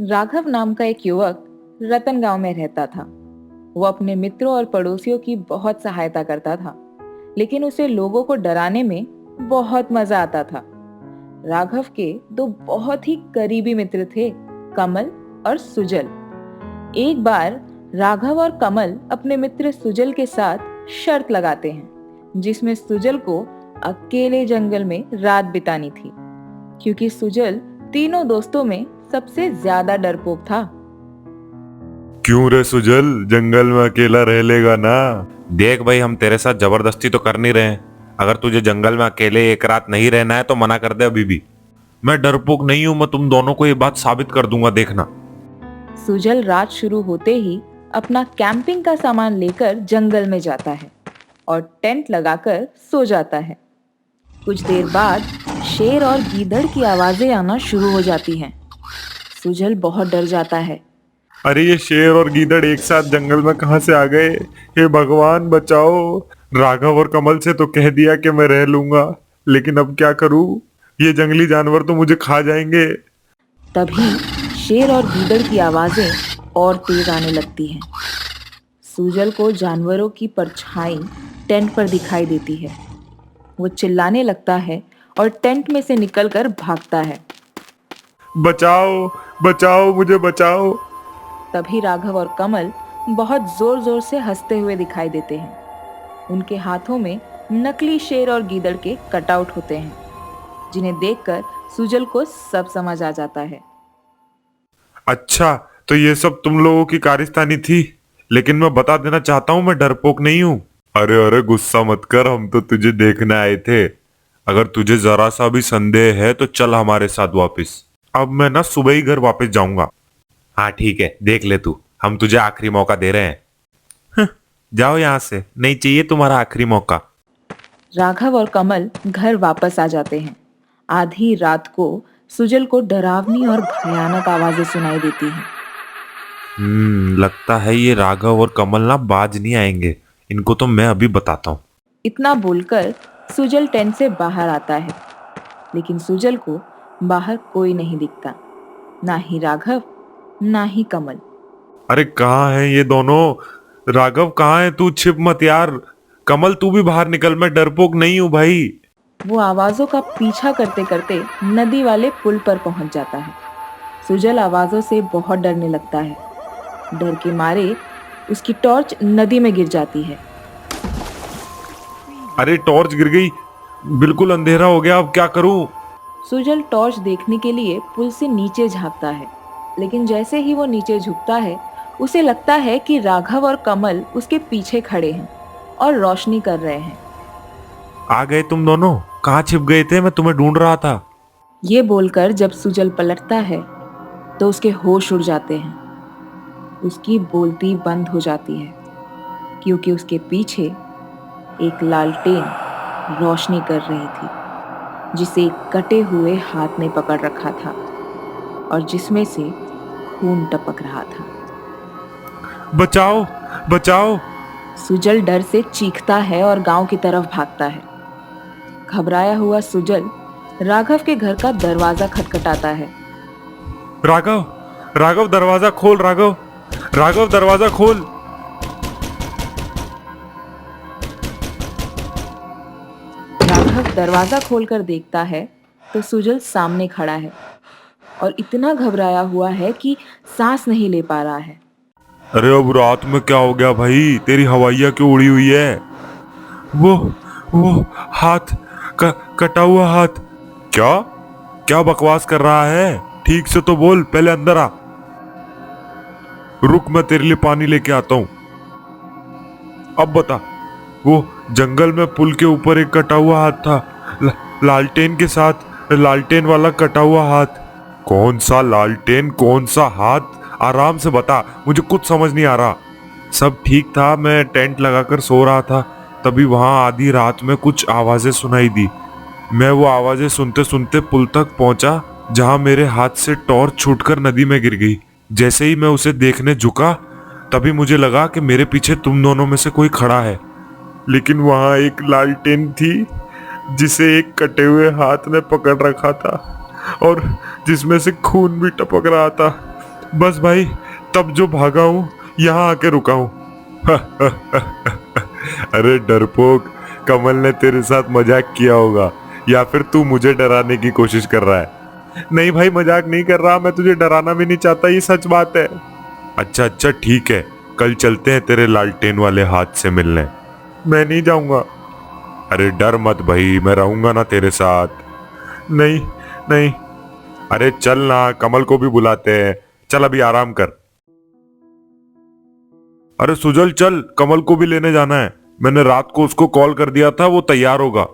राघव नाम का एक युवक रतन गांव में रहता था। वो अपने मित्रों और पड़ोसियों की बहुत सहायता करता था, लेकिन उसे लोगों को डराने में बहुत मजा आता था। राघव के दो बहुत ही करीबी मित्र थे, कमल और सुजल। एक बार राघव और कमल अपने मित्र सुजल के साथ शर्त लगाते हैं, जिसमें सुजल को अकेले जंगल में रात बितानी थी, क्योंकि सुजल तीनों दोस्तों में सबसे ज्यादा डरपोक था। क्यों रे सुजल, जंगल में अकेला रह लेगा ना? देख भाई, हम तेरे साथ जबरदस्ती तो कर नहीं रहे हैं। अगर तुझे जंगल में अकेले एक रात नहीं रहना है तो मना कर दे अभी भी। मैं डरपोक नहीं हूं, मैं तुम दोनों को ये बात साबित कर दूंगा, देखना। सुजल रात शुरू होते ही अपना कैंपिंग का सामान लेकर जंगल में जाता है और टेंट लगाकर सो जाता है। कुछ देर बाद शेर और गीदड़ की आवाजें आना शुरू हो जाती हैं। सुजल बहुत डर जाता है। अरे ये शेर और गीदड़ एक साथ जंगल में कहां से आ गए? हे भगवान बचाओ। राघव और कमल से तो कह दिया कि मैं रह लूंगा, लेकिन अब क्या करूं? ये जंगली जानवर तो मुझे खा जाएंगे। तभी शेर और गीदड़ की आवाजें और तेज आने लगती हैं। सुजल को जानवरों की परछाई टेंट पर दिखाई देती है। वो चिल्लाने लगता है और टेंट में से निकलकर भागता है। बचाओ बचाओ, मुझे बचाओ। तभी राघव और कमल बहुत जोर जोर से हंसते हुए दिखाई देते हैं। उनके हाथों में नकली शेर और गीदड़ के कटआउट होते हैं, जिन्हें देखकर सुजल को सब समझ आ जाता है। अच्छा, तो ये सब तुम लोगों की कारस्तानी थी, लेकिन मैं बता देना चाहता हूँ, मैं डरपोक नहीं हूँ। अरे अरे गुस्सा मत कर, हम तो तुझे देखने आए थे। अगर तुझे जरा सा भी संदेह है तो चल हमारे साथ वापस। अब मैं ना सुबह ही घर वापस जाऊंगा। हाँ ठीक है, देख ले तू, हम तुझे आखिरी मौका दे रहे हैं। जाओ यहाँ से, नहीं चाहिए तुम्हारा आखिरी मौका। राघव और कमल घर वापस आ जाते हैं। आधी रात को सुजल को डरावनी और भयानक आवाजें सुनाई देती हैं। लगता है ये राघव और कमल ना बाज नहीं आएंगे। इनको तो मैं अभी बताता हूँ। इतना बोलकर सुजल टेंट से बाहर आता है, लेकिन सुजल को बाहर कोई नहीं दिखता, ना ही राघव ना ही कमल। अरे कहाँ है ये दोनों? राघव कहाँ है? तू छिप मत यार। कमल तू भी बाहर निकल, मैं डरपोक नहीं हूँ भाई। वो आवाजों का पीछा करते करते नदी वाले पुल पर पहुंच जाता है। सुजल आवाजों से बहुत डरने लगता है। डर के मारे उसकी टॉर्च नदी में गिर जाती है। अरे टॉर्च गिर गई, बिल्कुल अंधेरा हो गया, अब क्या करूं? सुजल टॉर्च देखने के लिए पुल से नीचे झांकता है, लेकिन जैसे ही वो नीचे झुकता है, उसे लगता है कि राघव और कमल उसके पीछे खड़े हैं और रोशनी कर रहे हैं। आ गए तुम दोनों? कहाँ छिप गए थे? मैं तुम्हें ढूंढ रहा था। ये बोलकर जब सुजल पलटता है तो उसके होश उड़ जाते हैं। उसकी बोलती बंद हो जाती है, क्योंकि उसके पीछे एक लालटेन रोशनी कर रही थी, जिसे एक कटे हुए हाथ ने पकड़ रखा था और जिसमें से खून टपक रहा था। बचाओ बचाओ। सुजल डर से चीखता है और गांव की तरफ भागता है। घबराया हुआ सुजल राघव के घर का दरवाजा खटखटाता है। राघव, राघव दरवाजा खोल। राघव, राघव दरवाजा खोल। राघव दरवाजा खोलकर देखता है तो सुजल सामने खड़ा है और इतना घबराया हुआ है कि सांस नहीं ले पा रहा है। अरे अब रात में क्या हो गया भाई? तेरी हवाइयाँ क्यों उड़ी हुई है? वो हाथ, कटा हुआ हाथ। क्या क्या बकवास कर रहा है? ठीक से तो बोल, पहले अंदर आ। रुक, मैं तेरे लिए पानी लेके आता हूं। अब बता। वो जंगल में पुल के ऊपर एक कटा हुआ हाथ था, लालटेन के साथ, लालटेन वाला कटा हुआ हाथ। कौन सा लालटेन, कौन सा हाथ? आराम से बता, मुझे कुछ समझ नहीं आ रहा। सब ठीक था, मैं टेंट लगाकर सो रहा था, तभी वहां आधी रात में कुछ आवाजें सुनाई दी। मैं वो आवाजें सुनते सुनते पुल तक पहुंचा, जहां मेरे हाथ से टॉर्च छूटकर नदी में गिर गई। जैसे ही मैं उसे देखने झुका, तभी मुझे लगा कि मेरे पीछे तुम दोनों में से कोई खड़ा है, लेकिन वहां एक लालटेन थी जिसे एक कटे हुए हाथ ने पकड़ रखा था और जिसमें से खून भी टपक रहा था। बस भाई तब जो भागा हूँ यहाँ आके रुका हूँ। अरे डरपोक, कमल ने तेरे साथ मजाक किया होगा या फिर तू मुझे डराने की कोशिश कर रहा है। नहीं भाई मजाक नहीं कर रहा, मैं तुझे डराना भी नहीं चाहता, ये सच बात है। अच्छा अच्छा ठीक है, कल चलते हैं तेरे लालटेन वाले हाथ से मिलने। मैं नहीं जाऊंगा। अरे डर मत भाई, मैं रहूंगा ना तेरे साथ। नहीं नहीं। अरे चल ना, कमल को भी बुलाते हैं। चल अभी आराम कर। अरे सुजल चल, कमल को भी लेने जाना है। मैंने रात को उसको कॉल कर दिया था, वो तैयार होगा।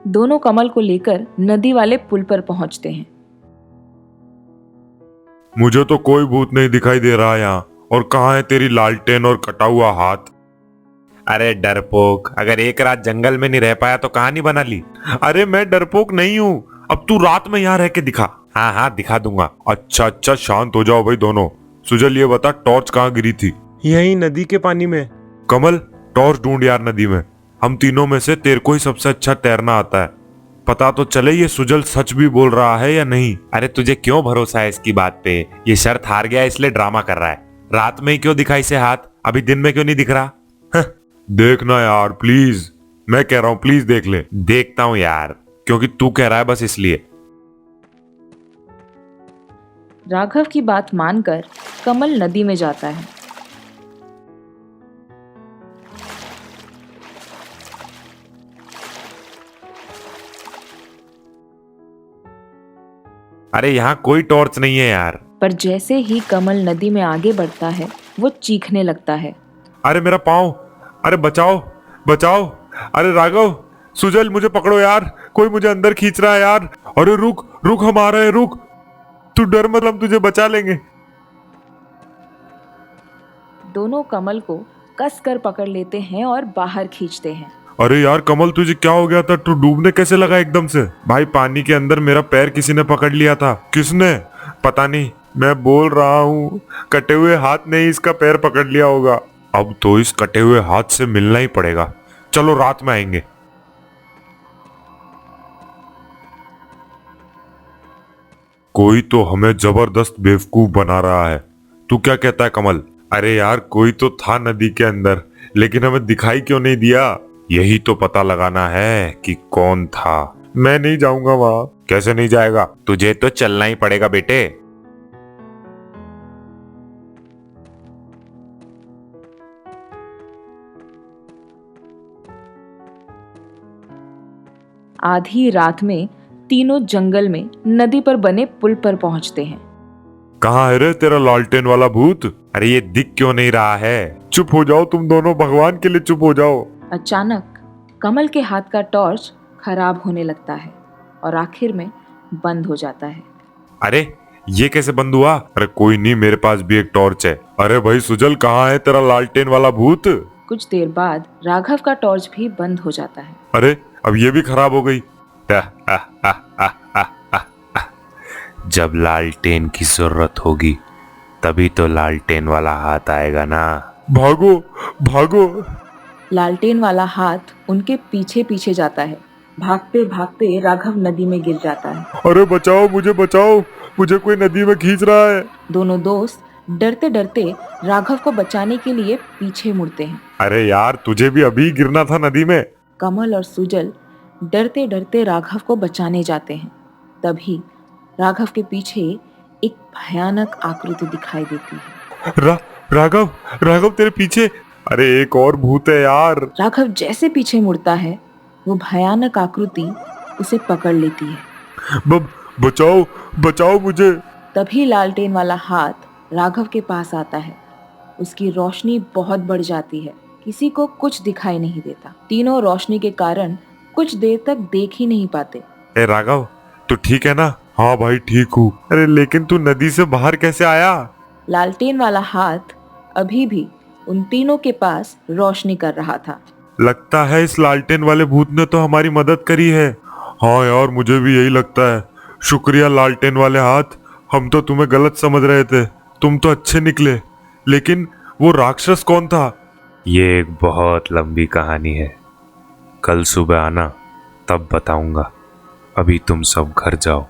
दोनों कमल को लेकर नदी वाले पुल पर पहुंचते हैं। मुझे तो कोई भूत नहीं दिखाई दे रहा यहाँ। और कहाँ है तेरी लालटेन और कटा हुआ हाथ? अरे डरपोक, अगर एक रात जंगल में नहीं रह पाया तो कहानी बना ली। अरे मैं डरपोक नहीं हूँ, अब तू रात में यहाँ रह के दिखा। हाँ हाँ दिखा दूंगा। अच्छा अच्छा शांत हो जाओ भाई दोनों। सुजल ये बता, टॉर्च कहाँ गिरी थी? यहीं नदी के पानी में। कमल टॉर्च ढूंढ यार नदी में। हम तीनों में से तेरे को ही सबसे अच्छा तैरना आता है। पता तो चले ये सुजल सच भी बोल रहा है या नहीं। अरे तुझे क्यों भरोसा है इसकी बात पे? ये शर्त हार गया इसलिए ड्रामा कर रहा है। रात में ही क्यों दिखाई से हाथ, अभी दिन में क्यों नहीं दिख रहा? देखना यार प्लीज, मैं कह रहा हूँ प्लीज देख ले। देखता हूँ यार, क्योंकि तू कह रहा है बस इसलिए। राघव की बात मानकर कमल नदी में जाता है। अरे यहाँ कोई टॉर्च नहीं है यार। पर जैसे ही कमल नदी में आगे बढ़ता है वो चीखने लगता है। अरे मेरा पाँव, अरे बचाओ बचाओ। अरे राघव, सुजल मुझे पकड़ो यार, कोई मुझे अंदर खींच रहा है यार। अरे रुक रुक, हम आ रहे हैं, रुक। तू डर मत, हम तुझे बचा लेंगे। दोनों कमल को कस कर पकड़ लेते हैं और बाहर खींचते हैं। अरे यार कमल, तुझे क्या हो गया था? तू डूबने कैसे लगा एकदम से? भाई पानी के अंदर मेरा पैर किसी ने पकड़ लिया था। किसने? पता नहीं, मैं बोल रहा हूँ कटे हुए हाथ ने ही इसका पैर पकड़ लिया होगा। अब तो इस कटे हुए हाथ से मिलना ही पड़ेगा। चलो रात में आएंगे। कोई तो हमें जबरदस्त बेवकूफ बना रहा है। तू क्या कहता है कमल? अरे यार कोई तो था नदी के अंदर, लेकिन हमें दिखाई क्यों नहीं दिया? यही तो पता लगाना है कि कौन था। मैं नहीं जाऊंगा वहां। कैसे नहीं जाएगा? तुझे तो चलना ही पड़ेगा बेटे। आधी रात में तीनों जंगल में नदी पर बने पुल पर पहुंचते हैं। कहाँ है रे तेरा लालटेन वाला भूत? अरे ये दिख क्यों नहीं रहा है? चुप हो जाओ तुम दोनों, भगवान के लिए चुप हो जाओ। अचानक कमल के हाथ का टॉर्च खराब होने लगता है और आखिर में बंद हो जाता है। अरे ये कैसे बंद हुआ? अरे कोई नहीं, मेरे पास भी एक टॉर्च है। अरे भाई सुजल, कहाँ है तेरा लालटेन वाला भूत? कुछ देर बाद राघव का टॉर्च भी बंद हो जाता है। अरे अब ये भी खराब हो गई। जब लालटेन की जरूरत होगी तभी तो लालटेन वाला हाथ आएगा ना। भागो भागो। लालटेन वाला हाथ उनके पीछे पीछे जाता है। भागते भागते राघव नदी में गिर जाता है। अरे बचाओ, मुझे बचाओ, मुझे कोई नदी में खींच रहा है। दोनों दोस्त डरते डरते राघव को बचाने के लिए पीछे मुड़ते हैं। अरे यार तुझे भी अभी गिरना था नदी में। कमल और सुजल डरते डरते राघव को बचाने जाते हैं। तभी राघव के पीछे एक भयानक आकृति दिखाई देती है। राघव, राघव तेरे पीछे। अरे एक और भूत है यार। राघव जैसे पीछे मुड़ता है वो भयानक आकृति उसे पकड़ लेती है। बचाओ बचाओ मुझे। तभी लालटेन वाला हाथ राघव के पास आता है। उसकी रोशनी बहुत बढ़ जाती है। किसी को कुछ दिखाई नहीं देता। तीनों रोशनी के कारण कुछ देर तक देख ही नहीं पाते। ए राघव, तू ठीक है ना? हाँ भाई ठीक हूँ। अरे लेकिन तू नदी से बाहर कैसे आया? लालटेन वाला हाथ अभी भी उन तीनों के पास रोशनी कर रहा था। लगता है इस लालटेन वाले भूत ने तो हमारी मदद करी है। हाँ यार मुझे भी यही लगता है। शुक्रिया लालटेन वाले हाथ, हम तो तुम्हें गलत समझ रहे थे, तुम तो अच्छे निकले। लेकिन वो राक्षस कौन था? ये एक बहुत लंबी कहानी है, कल सुबह आना तब बताऊंगा। अभी तुम सब घर जाओ।